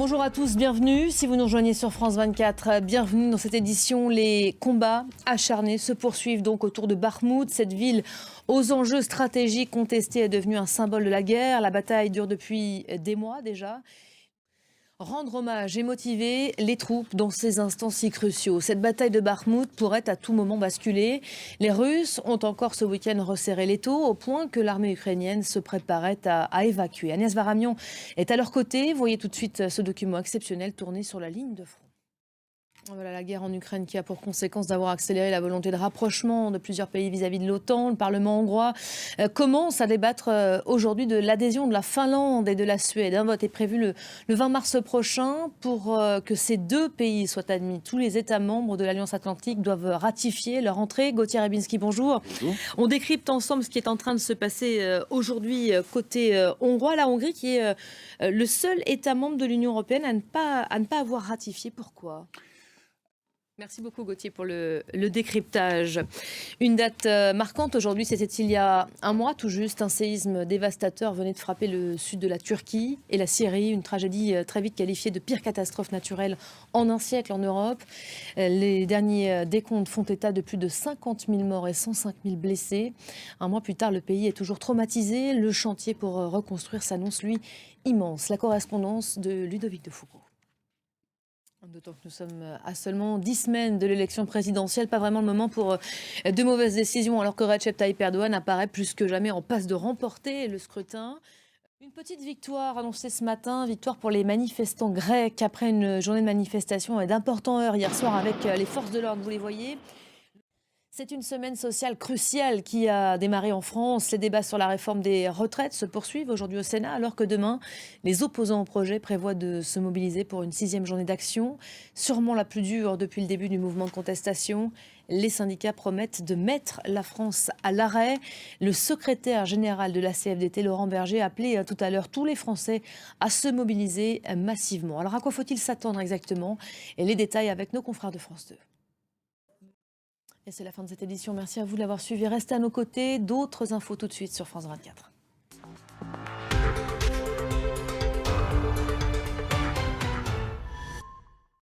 Bonjour à tous, bienvenue. Si vous nous rejoignez sur France 24, bienvenue dans cette édition. Les combats acharnés se poursuivent donc autour de Bakhmout. Cette ville aux enjeux stratégiques contestés est devenue un symbole de la guerre. La bataille dure depuis des mois déjà. Rendre hommage et motiver les troupes dans ces instants si cruciaux. Cette bataille de Bakhmout pourrait à tout moment basculer. Les Russes ont encore ce week-end resserré l'étau au point que l'armée ukrainienne se préparait à évacuer. Agnès Varamian est à leur côté. Voyez tout de suite ce document exceptionnel tourné sur la ligne de front. Voilà la guerre en Ukraine qui a pour conséquence d'avoir accéléré la volonté de rapprochement de plusieurs pays vis-à-vis de l'OTAN. Le Parlement hongrois commence à débattre aujourd'hui de l'adhésion de la Finlande et de la Suède. Un vote est prévu le 20 mars prochain pour que ces deux pays soient admis. Tous les États membres de l'Alliance Atlantique doivent ratifier leur entrée. Gauthier Rybinski, bonjour. Bonjour. On décrypte ensemble ce qui est en train de se passer aujourd'hui côté hongrois. La Hongrie qui est le seul État membre de l'Union européenne à ne pas avoir ratifié. Pourquoi ? Merci beaucoup Gauthier pour le décryptage. Une date marquante aujourd'hui, c'était il y a un mois tout juste. Un séisme dévastateur venait de frapper le sud de la Turquie et la Syrie. Une tragédie très vite qualifiée de pire catastrophe naturelle en un siècle en Europe. Les derniers décomptes font état de plus de 50 000 morts et 105 000 blessés. Un mois plus tard, le pays est toujours traumatisé. Le chantier pour reconstruire s'annonce, lui, immense. La correspondance de Ludovic de Foucault. D'autant que nous sommes à seulement 10 semaines de l'élection présidentielle, pas vraiment le moment pour de mauvaises décisions, alors que Recep Tayyip Erdogan apparaît plus que jamais en passe de remporter le scrutin. Une petite victoire annoncée ce matin, victoire pour les manifestants grecs après une journée de manifestation et d'importantes heures hier soir avec les forces de l'ordre, vous les voyez. C'est une semaine sociale cruciale qui a démarré en France. Les débats sur la réforme des retraites se poursuivent aujourd'hui au Sénat, alors que demain, les opposants au projet prévoient de se mobiliser pour une 6e journée d'action, sûrement la plus dure depuis le début du mouvement de contestation. Les syndicats promettent de mettre la France à l'arrêt. Le secrétaire général de la CFDT, Laurent Berger, a appelé tout à l'heure tous les Français à se mobiliser massivement. Alors à quoi faut-il s'attendre exactement? Et les détails avec nos confrères de France 2. Et c'est la fin de cette édition. Merci à vous de l'avoir suivi. Restez à nos côtés. D'autres infos tout de suite sur France 24.